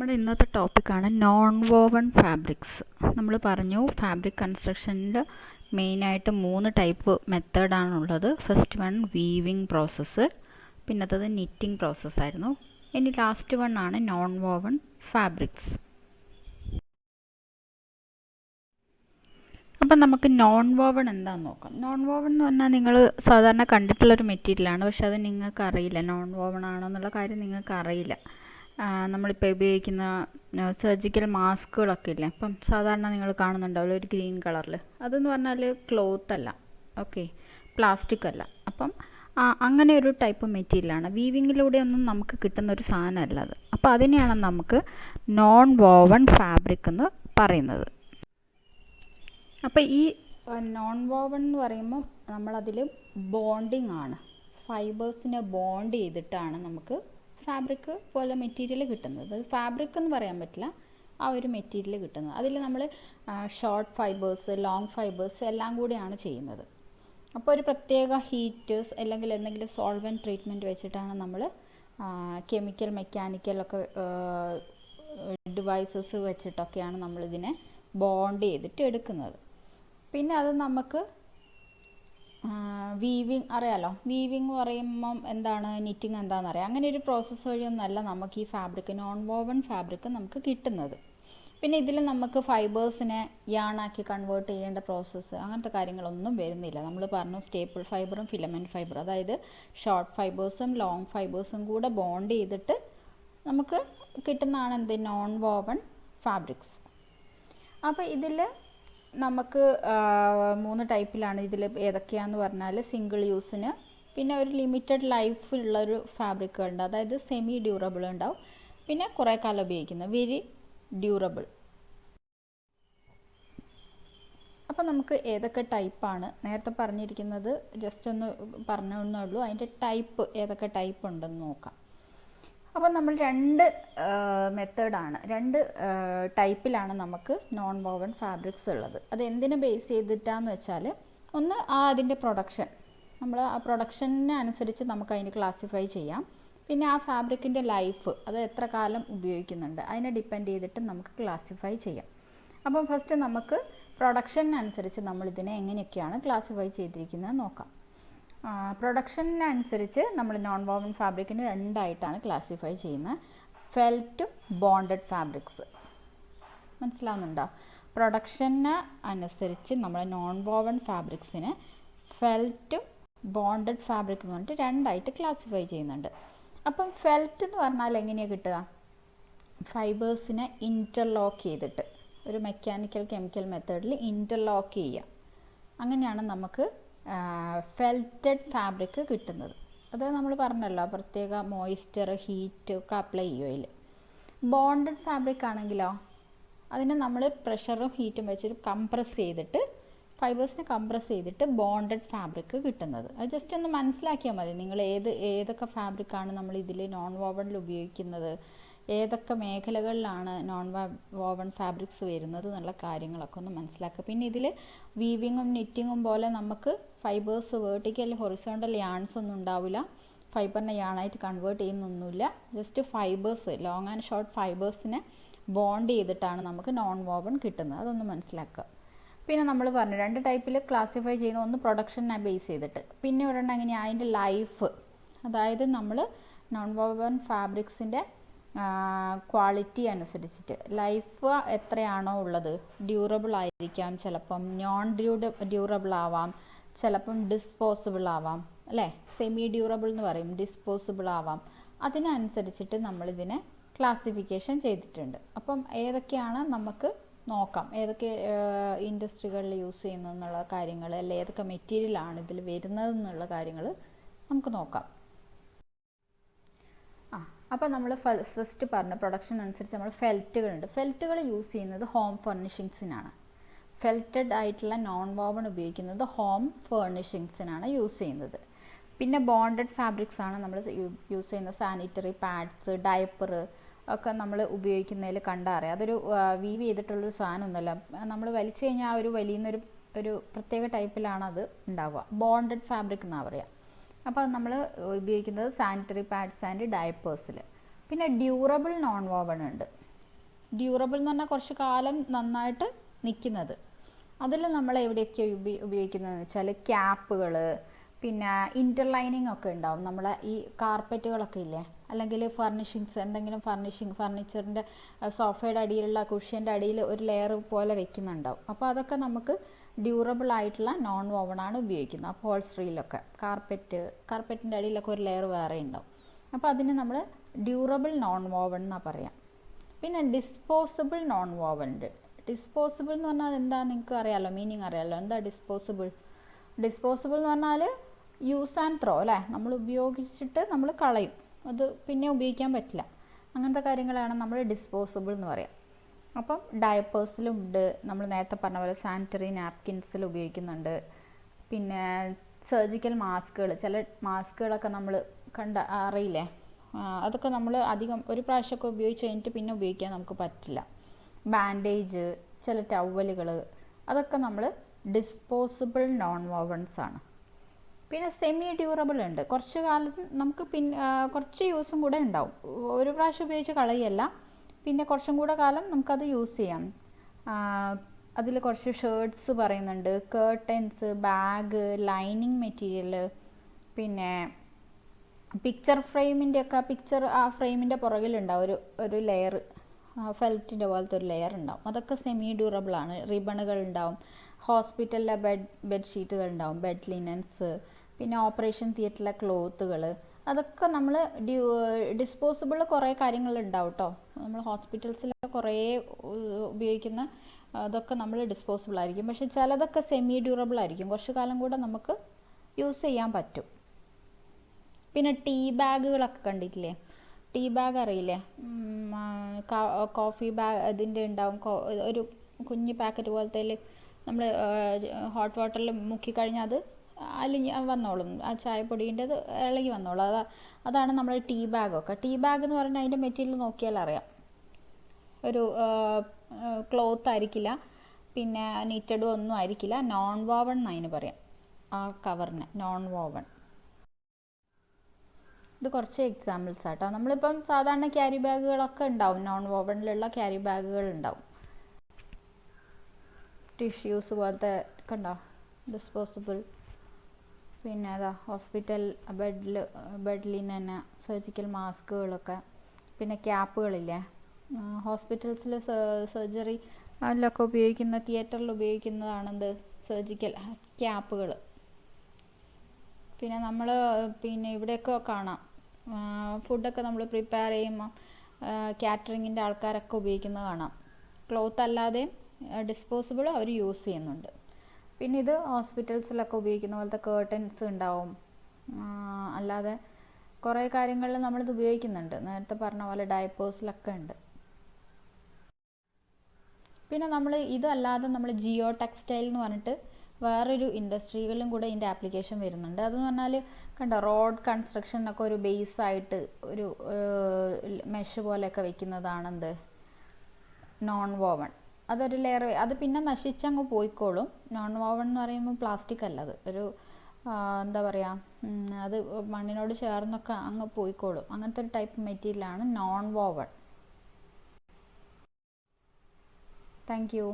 നമ്മുടെ ഇന്നത്തെ ടോപ്പിക്കാണ് നോൺ വോവൺ ഫാബ്രിക്സ്. നമ്മൾ പറഞ്ഞു ഫാബ്രിക് കൺസ്ട്രക്ഷനിൽ മെയിനായിട്ട് 3 ടൈപ്പ് മെത്തേഡാണുള്ളത്. ഫസ്റ്റ് വൺ വീവിങ് പ്രോസസ്സ്, പിന്നത്തത് നിറ്റിംഗ് പ്രോസസ്സായിരുന്നു. ഇനി ലാസ്റ്റ് വൺ ആണ് നോൺ വോവൺ ഫാബ്രിക്സ്. അപ്പം നമുക്ക് നോൺ വോവൺ എന്താണെന്ന് നോക്കാം. നോൺ വോവൺ എന്ന് പറഞ്ഞാൽ നിങ്ങൾ സാധാരണ കണ്ടിട്ടുള്ളൊരു മെറ്റീരിയലാണ്, പക്ഷെ അത് നിങ്ങൾക്ക് അറിയില്ല. നോൺ വോവൺ ആണോ എന്നുള്ള കാര്യം നിങ്ങൾക്ക് അറിയില്ല. നമ്മളിപ്പോൾ ഉപയോഗിക്കുന്ന സർജിക്കൽ മാസ്കുകളൊക്കെ ഇല്ലേ, അപ്പം സാധാരണ നിങ്ങൾ കാണുന്നുണ്ടാവില്ല ഒരു ഗ്രീൻ കളറിൽ, അതെന്ന് പറഞ്ഞാൽ ക്ലോത്ത് അല്ല, ഓക്കെ, പ്ലാസ്റ്റിക് അല്ല. അപ്പം അങ്ങനെ ഒരു ടൈപ്പ് മെറ്റീരിയലാണ്. വീവിങ്ങിലൂടെ ഒന്നും നമുക്ക് കിട്ടുന്ന ഒരു സാധനമല്ല അത്. അപ്പോൾ അതിനെയാണ് നമുക്ക് നോൺ വോവൺ ഫാബ്രിക് എന്ന് പറയുന്നത്. അപ്പോൾ ഈ നോൺ വോവൺ എന്ന് പറയുമ്പോൾ നമ്മളതിൽ ബോണ്ടിങ് ആണ്, ഫൈബേഴ്സിനെ ബോണ്ട് ചെയ്തിട്ടാണ് നമുക്ക് ഫാബ്രിക് പോലെ മെറ്റീരിയൽ കിട്ടുന്നത്. ഫാബ്രിക് എന്ന് പറയാൻ പറ്റില്ല, ആ ഒരു മെറ്റീരിയൽ കിട്ടുന്നത്. അതിൽ നമ്മൾ ഷോർട്ട് ഫൈബേഴ്സ്, ലോങ് ഫൈബേഴ്സ് എല്ലാം കൂടിയാണ് ചെയ്യുന്നത്. അപ്പോൾ ഒരു പ്രത്യേക ഹീറ്റ് അല്ലെങ്കിൽ എന്തെങ്കിലും സോൾവെൻറ്റ് ട്രീറ്റ്മെൻറ്റ് വെച്ചിട്ടാണ് നമ്മൾ കെമിക്കൽ മെക്കാനിക്കലൊക്കെ ഡിവൈസസ് വെച്ചിട്ടൊക്കെയാണ് നമ്മളിതിനെ ബോണ്ട് ചെയ്തിട്ട് എടുക്കുന്നത്. പിന്നെ അത് നമുക്ക് വീവിങ് അറിയാലോ. വീവിങ് പറയുമ്പം എന്താണ്, നിറ്റിങ് എന്താണെന്ന് അറിയാം. അങ്ങനെ ഒരു പ്രോസസ്സ് വഴിയൊന്നുമല്ല നമുക്ക് ഈ ഫാബ്രിക്, നോൺ വോവൺ ഫാബ്രിക് നമുക്ക് കിട്ടുന്നത്. പിന്നെ ഇതിൽ നമുക്ക് ഫൈബേഴ്സിനെ യാണാക്കി കൺവേർട്ട് ചെയ്യേണ്ട പ്രോസസ്സ്, അങ്ങനത്തെ കാര്യങ്ങളൊന്നും വരുന്നില്ല. നമ്മൾ പറഞ്ഞു സ്റ്റേപ്പിൾ ഫൈബറും ഫിലമെൻറ്റ് ഫൈബറും, അതായത് ഷോർട്ട് ഫൈബേഴ്സും ലോങ് ഫൈബേഴ്സും കൂടെ ബോണ്ട് ചെയ്തിട്ട് നമുക്ക് കിട്ടുന്നതാണ് എന്ത്, നോൺ വോവൺ ഫാബ്രിക്സ്. അപ്പോൾ ഇതിൽ നമുക്ക് 3 ടൈപ്പിലാണ്. ഇതിൽ ഏതൊക്കെയാണെന്ന് പറഞ്ഞാൽ സിംഗിൾ യൂസിന്, പിന്നെ ഒരു ലിമിറ്റഡ് ലൈഫുള്ളൊരു ഫാബ്രിക്കുകളുണ്ട്, അതായത് സെമി ഡ്യൂറബിൾ ഉണ്ടാവും, പിന്നെ കുറേ കാലം ഉപയോഗിക്കുന്ന വെരി ഡ്യൂറബിൾ. അപ്പോൾ നമുക്ക് ഏതൊക്കെ ടൈപ്പാണ് നേരത്തെ പറഞ്ഞിരിക്കുന്നത് ജസ്റ്റ് ഒന്ന് പറഞ്ഞേ ഉള്ളൂ. അതിൻ്റെ ടൈപ്പ് ഏതൊക്കെ ടൈപ്പ് ഉണ്ടെന്ന് നോക്കാം. അപ്പോൾ നമ്മൾ 2 മെത്തേഡാണ്, 2 ടൈപ്പിലാണ് നമുക്ക് നോൺ വോവൺ ഫാബ്രിക്സ് ഉള്ളത്. അത് എന്തിനെ ബേസ് ചെയ്തിട്ടാന്ന് വെച്ചാൽ, ഒന്ന് അതിൻ്റെ പ്രൊഡക്ഷൻ, നമ്മൾ ആ പ്രൊഡക്ഷനെ അനുസരിച്ച് നമുക്ക് അതിന് ക്ലാസിഫൈ ചെയ്യാം. പിന്നെ ആ ഫാബ്രിക്കിൻ്റെ ലൈഫ്, അത് എത്ര കാലം ഉപയോഗിക്കുന്നുണ്ട്, അതിനെ ഡിപ്പെൻഡ് ചെയ്തിട്ട് നമുക്ക് ക്ലാസിഫൈ ചെയ്യാം. അപ്പം ഫസ്റ്റ് നമുക്ക് പ്രൊഡക്ഷനനുസരിച്ച് നമ്മളിതിനെ എങ്ങനെയൊക്കെയാണ് ക്ലാസിഫൈ ചെയ്തിരിക്കുന്നത് നോക്കാം. പ്രൊഡക്ഷനനുസരിച്ച് നമ്മൾ നോൺ വോവൺ ഫാബ്രിക്കിന് 2 ആയിട്ടാണ് ക്ലാസിഫൈ ചെയ്യുന്നത്. ഫെൽറ്റും ബോണ്ടഡ് ഫാബ്രിക്സ്. മനസ്സിലാവുന്നുണ്ടോ? പ്രൊഡക്ഷന് അനുസരിച്ച് നമ്മൾ നോൺ വോവൺ ഫാബ്രിക്സിന് ഫെൽറ്റും ബോണ്ടഡ് ഫാബ്രിക് എന്ന് പറഞ്ഞിട്ട് 2 ആയിട്ട് ക്ലാസിഫൈ ചെയ്യുന്നുണ്ട്. അപ്പം ഫെൽറ്റ് എന്ന് പറഞ്ഞാൽ എങ്ങനെയാണ് കിട്ടുക? ഫൈബേഴ്സിനെ ഇൻ്റർലോക്ക് ചെയ്തിട്ട് ഒരു മെക്കാനിക്കൽ കെമിക്കൽ മെത്തേഡിൽ ഇൻ്റർലോക്ക് ചെയ്യുക, അങ്ങനെയാണ് നമുക്ക് ഫെൽറ്റഡ് ഫാബ്രിക് കിട്ടുന്നത്. അത് നമ്മൾ പറഞ്ഞല്ലോ, പ്രത്യേക മോയ്സ്ചർ ഹീറ്റ് ഒക്കെ അപ്ലൈ ചെയ്യും അതിൽ. ബോണ്ടഡ് ഫാബ്രിക് ആണെങ്കിലോ, അതിനെ നമ്മൾ പ്രഷറും ഹീറ്റും വെച്ചിട്ട് കംപ്രസ് ചെയ്തിട്ട്, ഫൈബേഴ്സിനെ കംപ്രസ് ചെയ്തിട്ട് ബോണ്ടഡ് ഫാബ്രിക് കിട്ടുന്നത്. അത് ജസ്റ്റ് ഒന്ന് മനസ്സിലാക്കിയാൽ മതി. നിങ്ങൾ ഏതൊക്കെ ഫാബ്രിക്കാണ് നമ്മൾ ഇതിൽ നോൺ വോവണിൽ ഉപയോഗിക്കുന്നത്, ഏതൊക്കെ മേഖലകളിലാണ് നോൺ വോവൺ ഫാബ്രിക്സ് വരുന്നത് എന്നുള്ള കാര്യങ്ങളൊക്കെ ഒന്ന് മനസ്സിലാക്കുക. പിന്നെ ഇതിൽ വീവിങ്ങും നിറ്റിങ്ങും പോലെ നമുക്ക് ഫൈബേഴ്സ് വേർട്ടിക്കൽ ഹൊറിസോണ്ടൽ യാൺസ് ഒന്നും ഉണ്ടാവില്ല, ഫൈബറിനെ യാണായിട്ട് കൺവേർട്ട് ചെയ്യുന്നൊന്നുമില്ല. Just fibres, long and short ഫൈബേഴ്സിനെ ബോണ്ട് ചെയ്തിട്ടാണ് നമുക്ക് നോൺ വോവൺ കിട്ടുന്നത്. അതൊന്ന് മനസ്സിലാക്കുക. പിന്നെ നമ്മൾ പറഞ്ഞു 2 ടൈപ്പിൽ ക്ലാസിഫൈ ചെയ്യുന്ന, ഒന്ന് പ്രൊഡക്ഷനെ ബേസ് ചെയ്തിട്ട്, പിന്നെ ഒരെണ്ണം എങ്ങനെയാണ് അതിൻ്റെ ലൈഫ്, അതായത് നമ്മൾ നോൺ വോവൺ ഫാബ്രിക്സിൻ്റെ ക്വാളിറ്റി അനുസരിച്ചിട്ട് ലൈഫ് എത്രയാണോ ഉള്ളത്, ഡ്യൂറബിൾ ആയിരിക്കാം, ചിലപ്പം നോൺ ഡ്യൂറബിൾ ആവാം, ചിലപ്പം ഡിസ്പോസിബിൾ ആവാം, അല്ലേ, സെമി ഡ്യൂറബിൾ എന്ന് പറയും, ഡിസ്പോസിബിൾ ആവാം. അതിനനുസരിച്ചിട്ട് നമ്മളിതിനെ ക്ലാസിഫിക്കേഷൻ ചെയ്തിട്ടുണ്ട്. അപ്പം ഏതൊക്കെയാണ് നമുക്ക് നോക്കാം, ഏതൊക്കെ ഇൻഡസ്ട്രികളിൽ യൂസ് ചെയ്യുന്നതെന്നുള്ള കാര്യങ്ങൾ, അല്ലെങ്കിൽ ഏതൊക്കെ മെറ്റീരിയലാണ് ഇതിൽ വരുന്നത് എന്നുള്ള കാര്യങ്ങൾ നമുക്ക് നോക്കാം. അപ്പോൾ നമ്മൾ ഫസ്റ്റ് പറഞ്ഞ പ്രൊഡക്ഷൻ അനുസരിച്ച് നമ്മൾ ഫെൽറ്റുകളുണ്ട്. ഫെൽറ്റുകൾ യൂസ് ചെയ്യുന്നത് ഹോം ഫർണിഷിങ്സിനാണ്. ഫെൽറ്റഡ് ആയിട്ടുള്ള നോൺ വോവൺ ഉപയോഗിക്കുന്നത് ഹോം ഫർണിഷിങ്സിനാണ് യൂസ് ചെയ്യുന്നത്. പിന്നെ ബോണ്ടഡ് ഫാബ്രിക്സ് ആണ് നമ്മൾ യൂസ് ചെയ്യുന്ന സാനിറ്ററി പാഡ്സ്, ഡയപ്പർ ഒക്കെ നമ്മൾ ഉപയോഗിക്കുന്നതിൽ കണ്ടറിയാം. അതൊരു വീവ് ചെയ്തിട്ടുള്ളൊരു സാധനമൊന്നുമല്ല, നമ്മൾ വലിച്ചു കഴിഞ്ഞാൽ ആ ഒരു വലിയൊരു പ്രത്യേക ടൈപ്പിലാണ് അത് ഉണ്ടാവുക. ബോണ്ടഡ് ഫാബ്രിക് എന്നാണ് പറയുക. അപ്പോൾ നമ്മൾ ഉപയോഗിക്കുന്നത് സാനിറ്ററി പാഡ്സ് ആൻഡ് ഡയപ്പേഴ്സിൽ. പിന്നെ ഡ്യൂറബിൾ നോൺ വോവൺ ഉണ്ട്. ഡ്യൂറബിൾ എന്ന് പറഞ്ഞാൽ കുറച്ച് കാലം നന്നായിട്ട് നിൽക്കുന്നത്. അതിൽ നമ്മൾ എവിടെയൊക്കെ ഉപയോഗിക്കുന്നതെന്ന് വെച്ചാൽ ക്യാപ്പുകൾ, പിന്നെ ഇൻ്റർലൈനിങ് ഒക്കെ ഉണ്ടാവും. നമ്മളെ ഈ കാർപ്പറ്റുകളൊക്കെ ഇല്ലേ, അല്ലെങ്കിൽ ഫർണിഷിങ്സ്, എന്തെങ്കിലും ഫർണിച്ചറിൻ്റെ സോഫയുടെ അടിയിലുള്ള കുഷ്യൻ്റെ അടിയിൽ ഒരു ലെയർ പോലെ വെക്കുന്നുണ്ടാവും. അപ്പോൾ അതൊക്കെ നമുക്ക് ഡ്യൂറബിൾ ആയിട്ടുള്ള നോൺ വോവൺ ആണ് ഉപയോഗിക്കുന്നത്. അപ്പോൾസ്ട്രിയിലൊക്കെ കാർപ്പറ്റിൻ്റെ അടിയിലൊക്കെ ഒരു ലെയർ വേറെ ഉണ്ടാവും. അപ്പോൾ അതിന് നമ്മൾ ഡ്യൂറബിൾ നോൺ വോവൺ എന്നാണ് പറയാം. പിന്നെ ഡിസ്പോസിബിൾ നോൺ വോവൺ ഉണ്ട്. ഡിസ്പോസിബിൾ എന്ന് പറഞ്ഞാൽ എന്താ നിങ്ങൾക്ക് അറിയാമല്ലോ, മീനിങ് അറിയാമല്ലോ. എന്താ ഡിസ്പോസിബിൾ എന്ന് പറഞ്ഞാൽ യൂസ് ആൻഡ് ത്രോ അല്ലേ, നമ്മൾ ഉപയോഗിച്ചിട്ട് നമ്മൾ കളയും, അത് പിന്നെ ഉപയോഗിക്കാൻ പറ്റില്ല. അങ്ങനത്തെ കാര്യങ്ങളാണ് നമ്മൾ ഡിസ്പോസിബിൾ എന്ന് പറയാം. അപ്പം ഡയപ്പേഴ്സിലും ഉണ്ട്, നമ്മൾ നേരത്തെ പറഞ്ഞ പോലെ സാനിറ്ററി നാപ്കിൻസിൽ ഉപയോഗിക്കുന്നുണ്ട്. പിന്നെ സർജിക്കൽ മാസ്കുകൾ, ചില മാസ്കുകളൊക്കെ നമ്മൾ അറിയില്ലേ, അതൊക്കെ നമ്മൾ അധികം ഒരു പ്രാവശ്യമൊക്കെ ഉപയോഗിച്ച് കഴിഞ്ഞിട്ട് പിന്നെ ഉപയോഗിക്കാൻ നമുക്ക് പറ്റില്ല. ബാൻഡേജ്, ചില ടവലുകൾ, അതൊക്കെ നമ്മൾ ഡിസ്പോസിബിൾ നോൺ വോവൺസ് ആണ്. പിന്നെ സെമി ഡ്യൂറബിൾ ഉണ്ട്. കുറച്ച് കാലത്ത് നമുക്ക് കുറച്ച് യൂസും കൂടെ ഉണ്ടാവും. ഒരു പ്രാവശ്യം ഉപയോഗിച്ച് കളയല്ല, പിന്നെ കുറച്ചും കൂടെ കാലം നമുക്കത് യൂസ് ചെയ്യാം. അതിൽ കുറച്ച് ഷർട്ട്സ് പറയുന്നുണ്ട്, കേർട്ടൻസ്, ബാഗ്, ലൈനിങ് മെറ്റീരിയൽ, പിന്നെ പിക്ചർ ഫ്രെയിമിൻ്റെ ഒക്കെ ആ ഫ്രെയിമിൻ്റെ പുറകിലുണ്ടാവും ഒരു ലെയർ, ഫെൽറ്റിൻ്റെ പോലത്തെ ഒരു ലെയർ ഉണ്ടാവും. അതൊക്കെ സെമി ഡ്യൂറബിൾ ആണ്. റിബണുകൾ ഉണ്ടാവും, ഹോസ്പിറ്റലിലെ ബെഡ്ഷീറ്റുകൾ ഉണ്ടാവും, ബെഡ് ലിനൻസ്, പിന്നെ ഓപ്പറേഷൻ തിയേറ്ററിലെ ക്ലോത്തുകൾ, അതൊക്കെ നമ്മൾ ഡിസ്പോസിബിൾ കുറേ കാര്യങ്ങളുണ്ടാവും കേട്ടോ. നമ്മൾ ഹോസ്പിറ്റൽസിലൊക്കെ കുറേ ഉപയോഗിക്കുന്ന അതൊക്കെ നമ്മൾ ഡിസ്പോസിബിൾ ആയിരിക്കും. പക്ഷെ ചിലതൊക്കെ സെമി ഡ്യൂറബിൾ ആയിരിക്കും, കുറച്ച് കാലം കൂടെ നമുക്ക് യൂസ് ചെയ്യാൻ പറ്റും. പിന്നെ ടീ ബാഗുകളൊക്കെ കണ്ടിട്ടില്ലേ, ടീ ബാഗ് അറിയില്ലേ, കോഫി ബാഗ് ഇതിൻ്റെ ഉണ്ടാവും, ഒരു കുഞ്ഞ് പാക്കറ്റ് പോലത്തെ നമ്മൾ ഹോട്ട് വാട്ടറിൽ മുക്കിക്കഴിഞ്ഞാൽ അത് അലിഞ്ഞ് വന്നോളും, ആ ചായപ്പൊടീൻ്റെ അത് ഇളകി വന്നോളും. അതാണ് നമ്മൾ ടീ ബാഗൊക്കെ. ടീ ബാഗ് എന്ന് പറഞ്ഞാൽ അതിൻ്റെ മെറ്റീരിയൽ നോക്കിയാൽ അറിയാം, ഒരു ക്ലോത്ത് ആയിരിക്കില്ല, പിന്നെ നീറ്റഡും ഒന്നും ആയിരിക്കില്ല. നോൺ വോവൺ എന്നതിന് പറയാം ആ കവറിന്, നോൺ വോവൺ. ഇത് കുറച്ച് എക്സാമ്പിൾസ് ആട്ടോ. നമ്മളിപ്പം സാധാരണ ക്യാരി ബാഗുകളൊക്കെ ഉണ്ടാവും, നോൺ വോവണിലുള്ള ക്യാരി ബാഗുകൾ ഉണ്ടാവും. ടിഷ്യൂസ് പോലത്തെ ഒക്കെ ഉണ്ടാവും, ഡിസ്പോസിബിൾ. പിന്നെ അതാ ഹോസ്പിറ്റൽ ബെഡ് ലിനൻ, സർജിക്കൽ മാസ്കുകളൊക്കെ, പിന്നെ ക്യാപ്പുകളില്ലേ, ഹോസ്പിറ്റൽസിൽ സർജറി അതിലൊക്കെ ഉപയോഗിക്കുന്ന, തിയേറ്ററിൽ ഉപയോഗിക്കുന്നതാണെന്ത് സർജിക്കൽ ക്യാപ്പുകൾ. പിന്നെ നമ്മൾ ഇവിടെയൊക്കെ കാണാം, ഫുഡൊക്കെ നമ്മൾ പ്രിപ്പയർ ചെയ്യുമ്പോൾ കാറ്ററിങ്ങിൻ്റെ ആൾക്കാരൊക്കെ ഉപയോഗിക്കുന്നത് കാണാം. ക്ലോത്ത് അല്ലാതെ ഡിസ്പോസിബിൾ അവർ യൂസ് ചെയ്യുന്നുണ്ട്. പിന്നെ ഇത് ഹോസ്പിറ്റൽസിലൊക്കെ ഉപയോഗിക്കുന്ന പോലത്തെ കേർട്ടൻസ് ഉണ്ടാവും. അല്ലാതെ കുറേ കാര്യങ്ങളിൽ നമ്മളിത് ഉപയോഗിക്കുന്നുണ്ട്, നേരത്തെ പറഞ്ഞ പോലെ ഡയപ്പേഴ്സിലൊക്കെ ഉണ്ട്. പിന്നെ നമ്മൾ ഇതല്ലാതെ നമ്മൾ ജിയോ ടെക്സ്റ്റൈൽ എന്ന് പറഞ്ഞിട്ട് വേറൊരു ഇൻഡസ്ട്രികളിലും കൂടെ ഇതിൻ്റെ ആപ്ലിക്കേഷൻ വരുന്നുണ്ട്. അതെന്ന് പറഞ്ഞാൽ കണ്ടോ, റോഡ് കൺസ്ട്രക്ഷനൊക്കെ ഒരു ബേസായിട്ട് ഒരു മെഷ് പോലെയൊക്കെ വെക്കുന്നതാണെന്ത് നോൺ വോവൺ. അതൊരു ലെയർ, അത് പിന്നെ നശിച്ചങ്ങ് പോയിക്കോളും. നോൺ വോവൺ എന്ന് പറയുമ്പോൾ പ്ലാസ്റ്റിക് അല്ല, അത് ഒരു എന്താ പറയുക, അത് മണ്ണിനോട് ചേർന്നൊക്കെ അങ്ങ് പോയിക്കോളും. അങ്ങനത്തെ ഒരു ടൈപ്പ് മെറ്റീരിയലാണ് നോൺ വോവൺ. Thank you.